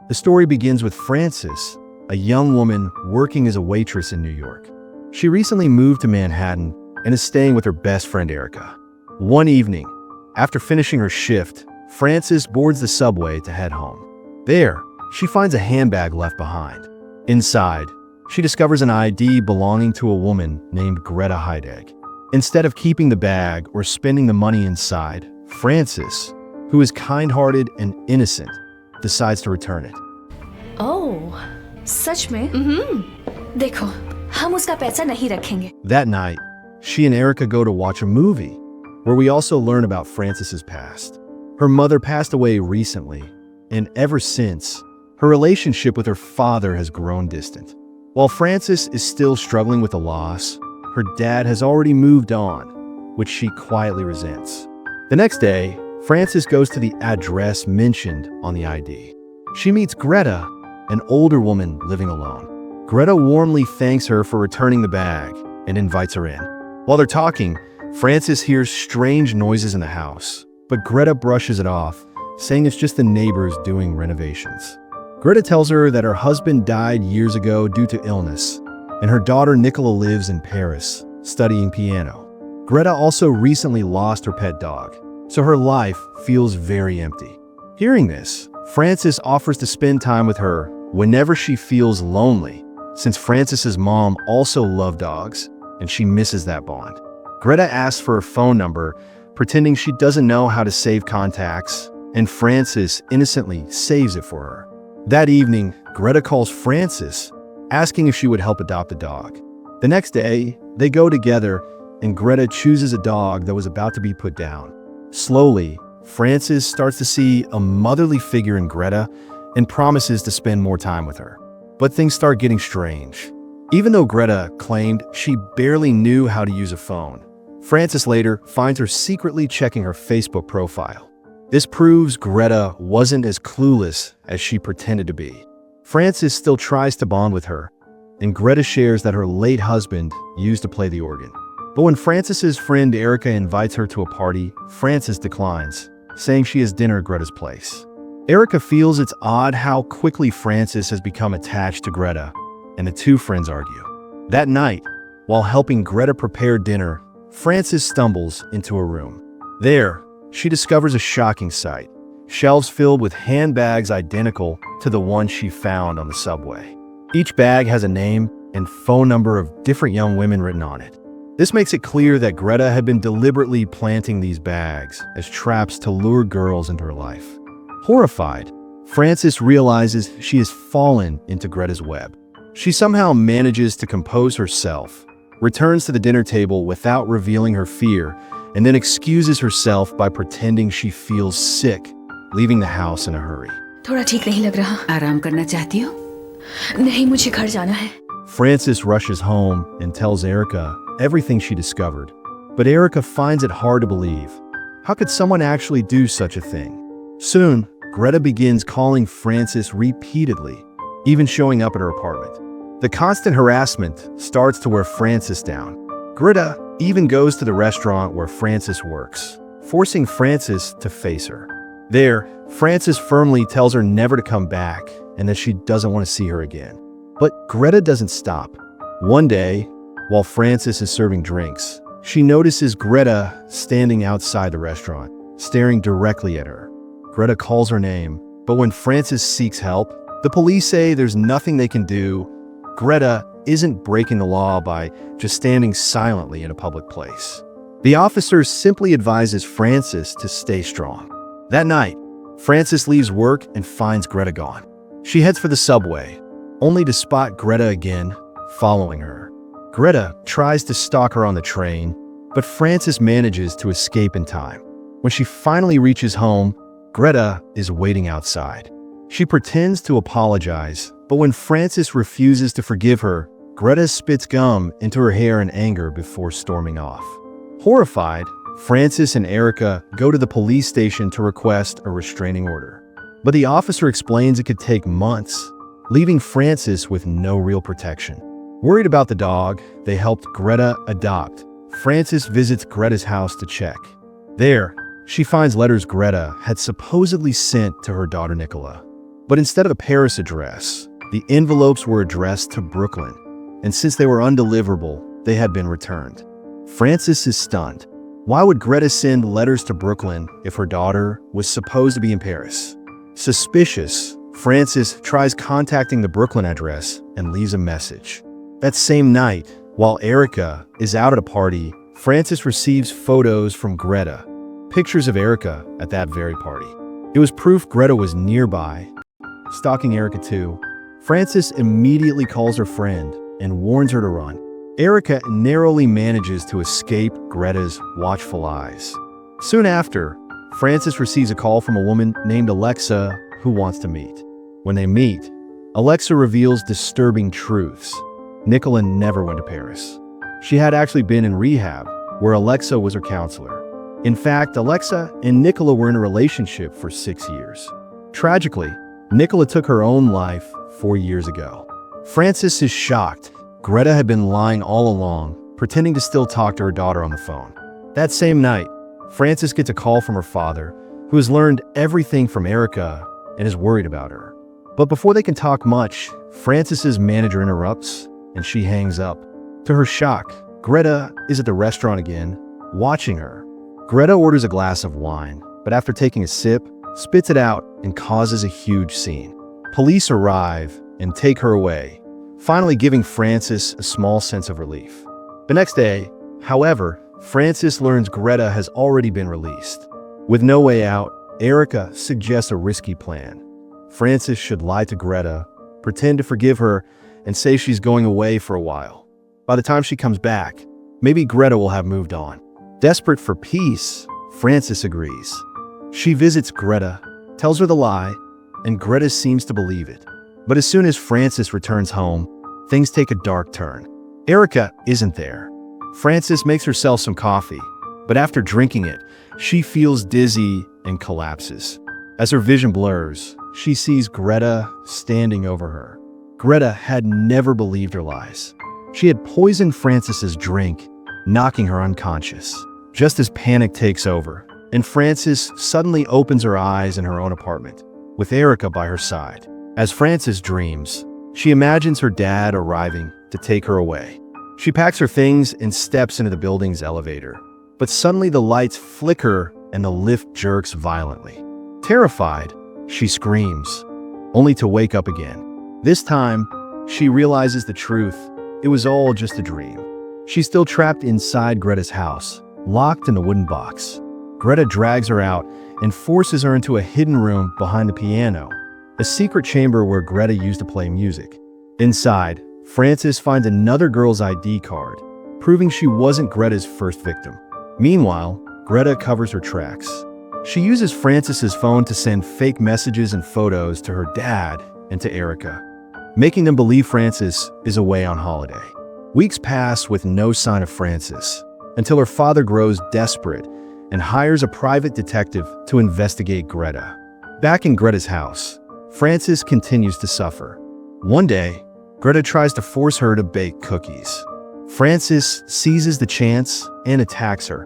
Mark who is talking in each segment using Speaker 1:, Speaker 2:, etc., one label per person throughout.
Speaker 1: The story begins with Frances, a young woman working as a waitress in New York. She recently moved to Manhattan and is staying with her best friend Erica. One evening, after finishing her shift, Frances boards the subway to head home. There, she finds a handbag left behind. Inside, she discovers an ID belonging to a woman named Greta Heidegg. Instead of keeping the bag or spending the money inside, Frances, who is kind-hearted and innocent, decides to return it.
Speaker 2: ओह, सच में? देखो, हम उसका पैसा नहीं रखेंगे.
Speaker 1: That night, she and Erica go to watch a movie, where we also learn about Frances's past. Her mother passed away recently, and ever since, her relationship with her father has grown distant. While Frances is still struggling with the loss, her dad has already moved on, which she quietly resents. The next day, Frances goes to the address mentioned on the ID. She meets Greta, an older woman living alone. Greta warmly thanks her for returning the bag and invites her in. While they're talking, Frances hears strange noises in the house, but Greta brushes it off, saying it's just the neighbors doing renovations. Greta tells her that her husband died years ago due to illness, and her daughter Nicola lives in Paris, studying piano. Greta also recently lost her pet dog, so her life feels very empty. Hearing this, Frances offers to spend time with her whenever she feels lonely, since Frances's mom also loved dogs, and she misses that bond. Greta asks for her phone number, pretending she doesn't know how to save contacts, and Frances innocently saves it for her. That evening, Greta calls Frances, asking if she would help adopt a dog. The next day, they go together, and Greta chooses a dog that was about to be put down. Slowly, Frances starts to see a motherly figure in Greta and promises to spend more time with her. But things start getting strange. Even though Greta claimed she barely knew how to use a phone, Frances later finds her secretly checking her Facebook profile. This proves Greta wasn't as clueless as she pretended to be. Frances still tries to bond with her, and Greta shares that her late husband used to play the organ. But when Frances's friend Erica invites her to a party, Frances declines, saying she has dinner at Greta's place. Erica feels it's odd how quickly Frances has become attached to Greta, and the two friends argue. That night, while helping Greta prepare dinner, Frances stumbles into a room. There, she discovers a shocking sight: shelves filled with handbags identical to the one she found on the subway. Each bag has a name and phone number of different young women written on it. This makes it clear that Greta had been deliberately planting these bags as traps to lure girls into her life. Horrified, Frances realizes she has fallen into Greta's web. She somehow manages to compose herself, returns to the dinner table without revealing her fear, and then excuses herself by pretending she feels sick, leaving the house in a hurry.
Speaker 2: थोड़ा ठीक नहीं लग रहा.
Speaker 3: आराम करना चाहती हो?
Speaker 2: नहीं, मुझे घर जाना है.
Speaker 1: Frances rushes home and tells Erica everything she discovered, but Erica finds it hard to believe. How could someone actually do such a thing? Soon, Greta begins calling Frances repeatedly, even showing up at her apartment. The constant harassment starts to wear Frances down. Greta even goes to the restaurant where Frances works, forcing Frances to face her. There, Frances firmly tells her never to come back and that she doesn't want to see her again. But Greta doesn't stop. One day, while Frances is serving drinks, she notices Greta standing outside the restaurant, staring directly at her. Greta calls her name, but when Frances seeks help, the police say there's nothing they can do. Greta isn't breaking the law by just standing silently in a public place. The officer simply advises Frances to stay strong. That night, Frances leaves work and finds Greta gone. She heads for the subway, only to spot Greta again, following her. Greta tries to stalk her on the train, but Frances manages to escape in time. When she finally reaches home, Greta is waiting outside. She pretends to apologize, but when Frances refuses to forgive her, Greta spits gum into her hair in anger before storming off. Horrified, Frances and Erica go to the police station to request a restraining order. But the officer explains it could take months, leaving Frances with no real protection. Worried about the dog they helped Greta adopt, Frances visits Greta's house to check. There, she finds letters Greta had supposedly sent to her daughter Nicola. But instead of the Paris address, the envelopes were addressed to Brooklyn, and since they were undeliverable, they had been returned. Frances is stunned. Why would Greta send letters to Brooklyn if her daughter was supposed to be in Paris? Suspicious, Frances tries contacting the Brooklyn address and leaves a message. That same night, while Erica is out at a party, Frances receives photos from Greta, pictures of Erica at that very party. It was proof Greta was nearby, stalking Erica too. Frances immediately calls her friend and warns her to run. Erica narrowly manages to escape Greta's watchful eyes. Soon after, Frances receives a call from a woman named Alexa who wants to meet. When they meet, Alexa reveals disturbing truths. Nicola never went to Paris. She had actually been in rehab, where Alexa was her counselor. In fact, Alexa and Nicola were in a relationship for 6 years. Tragically, Nicola took her own life 4 years ago. Frances is shocked. Greta had been lying all along, pretending to still talk to her daughter on the phone. That same night, Frances gets a call from her father, who has learned everything from Erica and is worried about her. But before they can talk much, Frances's manager interrupts, and she hangs up. To her shock, Greta is at the restaurant again, watching her. Greta orders a glass of wine, but after taking a sip, spits it out and causes a huge scene. Police arrive and take her away, finally giving Frances a small sense of relief. The next day, however, Frances learns Greta has already been released. With no way out, Erica suggests a risky plan. Frances should lie to Greta, pretend to forgive her, and say she's going away for a while. By the time she comes back, maybe Greta will have moved on. Desperate for peace, Frances agrees. She visits Greta, tells her the lie, and Greta seems to believe it. But as soon as Frances returns home, things take a dark turn. Erica isn't there. Frances makes herself some coffee, but after drinking it, she feels dizzy and collapses. As her vision blurs, she sees Greta standing over her. Greta had never believed her lies. She had poisoned Frances's drink, knocking her unconscious. Just as panic takes over, and Frances suddenly opens her eyes in her own apartment, with Erica by her side. As Frances dreams, she imagines her dad arriving to take her away. She packs her things and steps into the building's elevator. But suddenly the lights flicker and the lift jerks violently. Terrified, she screams, only to wake up again. This time, she realizes the truth. It was all just a dream. She's still trapped inside Greta's house, locked in a wooden box. Greta drags her out and forces her into a hidden room behind the piano, a secret chamber where Greta used to play music. Inside, Frances finds another girl's ID card, proving she wasn't Greta's first victim. Meanwhile, Greta covers her tracks. She uses Frances's phone to send fake messages and photos to her dad and to Erica, making them believe Frances is away on holiday. Weeks pass with no sign of Frances, until her father grows desperate and hires a private detective to investigate Greta. Back in Greta's house, Frances continues to suffer. One day, Greta tries to force her to bake cookies. Frances seizes the chance and attacks her,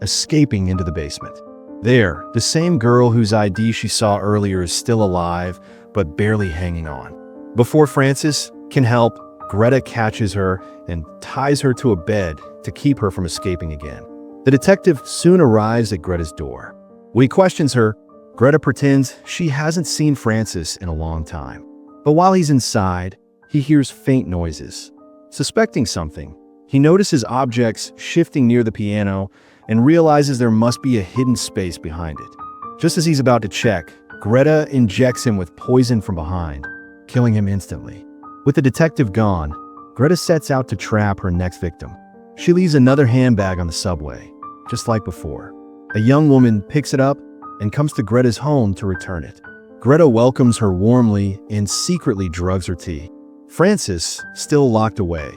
Speaker 1: escaping into the basement. There, the same girl whose ID she saw earlier is still alive, but barely hanging on. Before Frances can help, Greta catches her and ties her to a bed to keep her from escaping again. The detective soon arrives at Greta's door. When he questions her, Greta pretends she hasn't seen Frances in a long time. But while he's inside, he hears faint noises. Suspecting something, he notices objects shifting near the piano and realizes there must be a hidden space behind it. Just as he's about to check, Greta injects him with poison from behind, killing him instantly. With the detective gone, Greta sets out to trap her next victim. She leaves another handbag on the subway, just like before. A young woman picks it up and comes to Greta's home to return it. Greta welcomes her warmly and secretly drugs her tea. Frances, still locked away,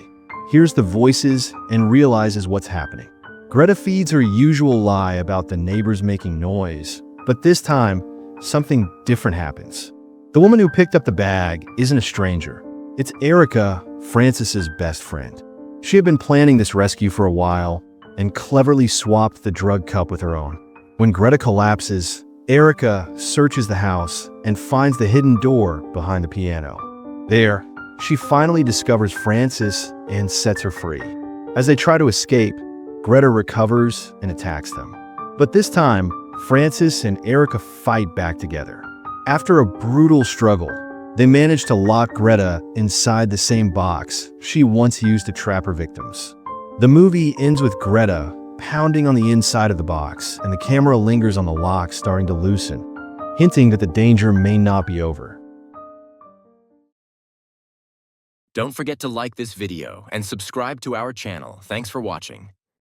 Speaker 1: hears the voices and realizes what's happening. Greta feeds her usual lie about the neighbors making noise, but this time, something different happens. The woman who picked up the bag isn't a stranger. It's Erica, Frances's best friend. She had been planning this rescue for a while and cleverly swapped the drug cup with her own. When Greta collapses, Erica searches the house and finds the hidden door behind the piano. There, she finally discovers Francis and sets her free. As they try to escape, Greta recovers and attacks them. But this time, Francis and Erica fight back together. After a brutal struggle, they manage to lock Greta inside the same box she once used to trap her victims. The movie ends with Greta pounding on the inside of the box, and the camera lingers on the lock starting to loosen, hinting that the danger may not be over.
Speaker 3: Don't forget to like this video and subscribe to our channel. Thanks for watching.